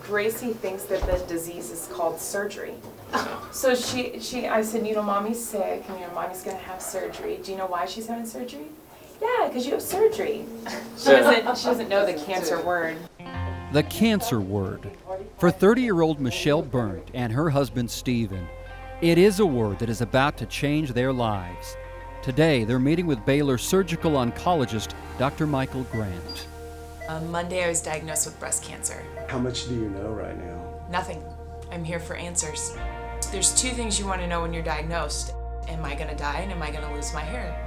Gracie thinks that the disease is called surgery. So I said, Mommy's sick, and Mommy's gonna have surgery. Do you know why she's having surgery? Yeah, because you have surgery. She doesn't know the cancer word. The cancer word. For 30-year-old Michelle Berndt and her husband Stephen, it is a word that is about to change their lives. Today, they're meeting with Baylor surgical oncologist Dr. Michael Grant. On Monday, I was diagnosed with breast cancer. How much do you know right now? Nothing. I'm here for answers. There's two things you want to know when you're diagnosed. Am I going to die and am I going to lose my hair?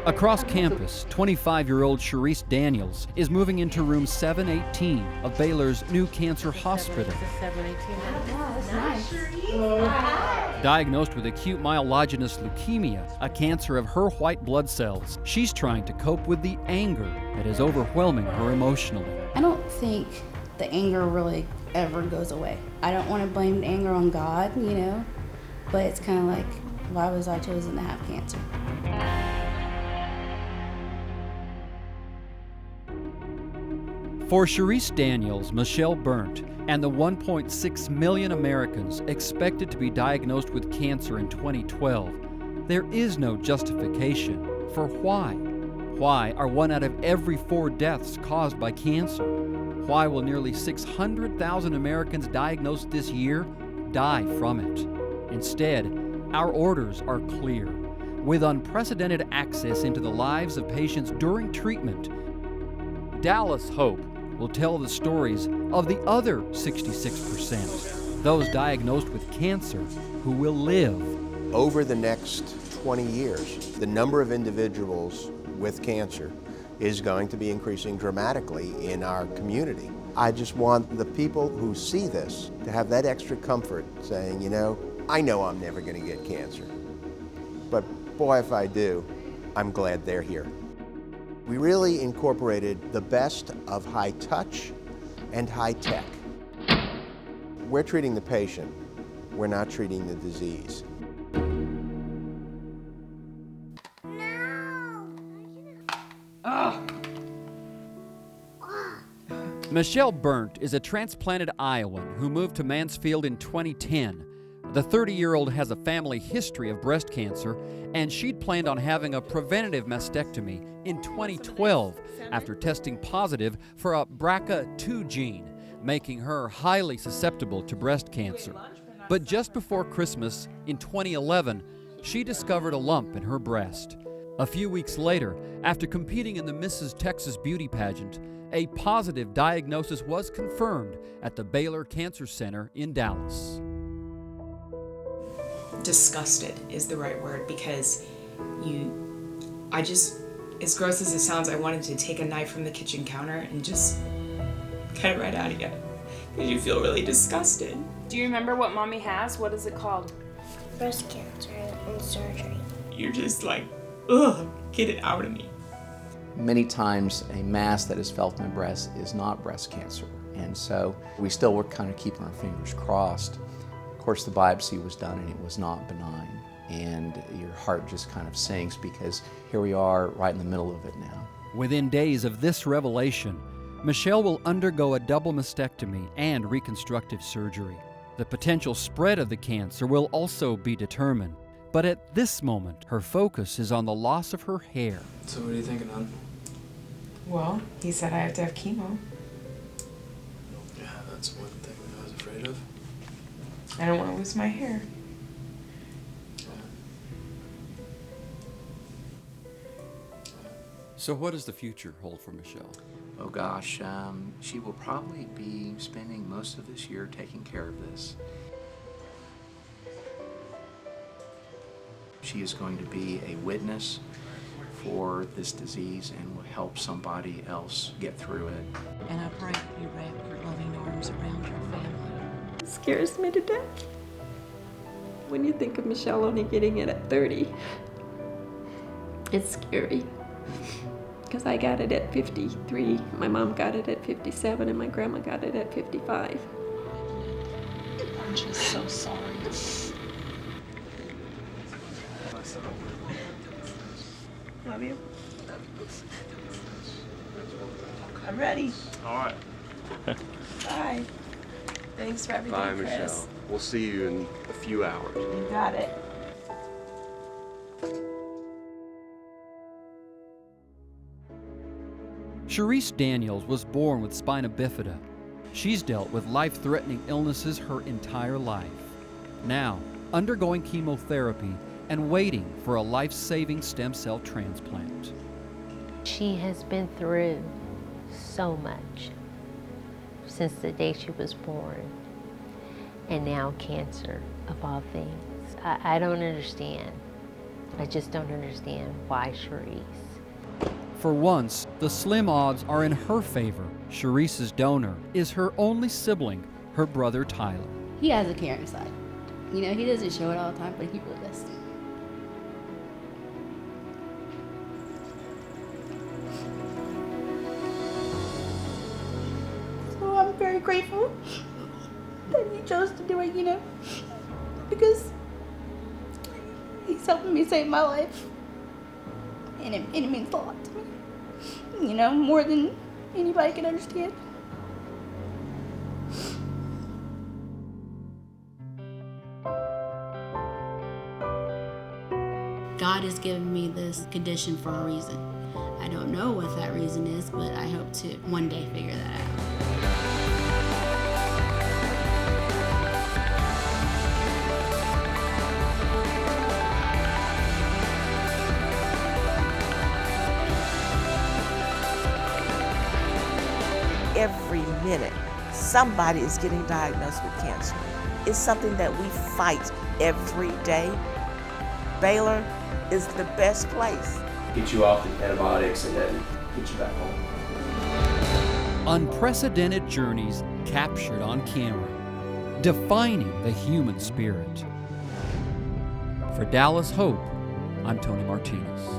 Across campus, 25-year-old Sharice Daniels is moving into room 718 of Baylor's new cancer hospital. Diagnosed with acute myelogenous leukemia, a cancer of her white blood cells, she's trying to cope with the anger that is overwhelming her emotionally. I don't think the anger really ever goes away. I don't want to blame the anger on God, but it's kind of like, why was I chosen to have cancer? For Sharice Daniels, Michelle Berndt, and the 1.6 million Americans expected to be diagnosed with cancer in 2012, there is no justification for why. Why are 1 out of every 4 deaths caused by cancer? Why will nearly 600,000 Americans diagnosed this year die from it? Instead, our orders are clear. With unprecedented access into the lives of patients during treatment, Dallas Hope will tell the stories of the other 66%, those diagnosed with cancer who will live. Over the next 20 years, the number of individuals with cancer is going to be increasing dramatically in our community. I just want the people who see this to have that extra comfort saying, I know I'm never going to get cancer, but boy, if I do, I'm glad they're here. We really incorporated the best of high touch and high tech. We're treating the patient, we're not treating the disease. Michelle Berndt is a transplanted Iowan who moved to Mansfield in 2010. The 30-year-old has a family history of breast cancer, and she'd planned on having a preventative mastectomy in 2012 after testing positive for a BRCA2 gene, making her highly susceptible to breast cancer. But just before Christmas in 2011, she discovered a lump in her breast. A few weeks later, after competing in the Mrs. Texas beauty pageant, a positive diagnosis was confirmed at the Baylor Cancer Center in Dallas. Disgusted is the right word, because as gross as it sounds, I wanted to take a knife from the kitchen counter and just cut it right out of you, because you feel really disgusted. Do you remember what Mommy has? What is it called? Breast cancer and surgery. You're just like, ugh, get it out of me. Many times a mass that is felt in the breast is not breast cancer, and so we still were kind of keeping our fingers crossed. Of course, the biopsy was done and it was not benign, and your heart just kind of sinks because here we are right in the middle of it now. Within days of this revelation, Michelle will undergo a double mastectomy and reconstructive surgery. The potential spread of the cancer will also be determined, but at this moment, her focus is on the loss of her hair. So what are you thinking, hon? Well, he said I have to have chemo. Yeah, that's one thing that I was afraid of. I don't want to lose my hair. So what does the future hold for Michelle? Oh gosh, she will probably be spending most of this year taking care of this. She is going to be a witness for this disease and will help somebody else get through it. And I pray you wrap your loving arms around your family. It scares me to death when you think of Michelle only getting it at 30. It's scary because I got it at 53, my mom got it at 57, and my grandma got it at 55. I'm just so sorry. Love you. I'm ready. All right. Bye. Thanks for everything, Bye, Chris. Michelle. We'll see you in a few hours. You got it. Sharice Daniels was born with spina bifida. She's dealt with life-threatening illnesses her entire life. Now, undergoing chemotherapy and waiting for a life-saving stem cell transplant. She has been through so much since the day she was born, and now cancer, of all things. I don't understand. I just don't understand why Sharice. For once, the slim odds are in her favor. Sharice's donor is her only sibling, her brother Tyler. He has a caring side. You know, he doesn't show it all the time, but he really does. So I'm very grateful that he chose to do it, you know, because he's helping me save my life. And it means a lot to me, you know, more than anybody can understand. God has given me this condition for a reason. I don't know what that reason is, but I hope to one day figure that out. Every minute, somebody is getting diagnosed with cancer. It's something that we fight every day. Baylor is the best place. Get you off the antibiotics and then get you back home. Unprecedented journeys captured on camera, defining the human spirit. For Dallas Hope, I'm Tony Martinez.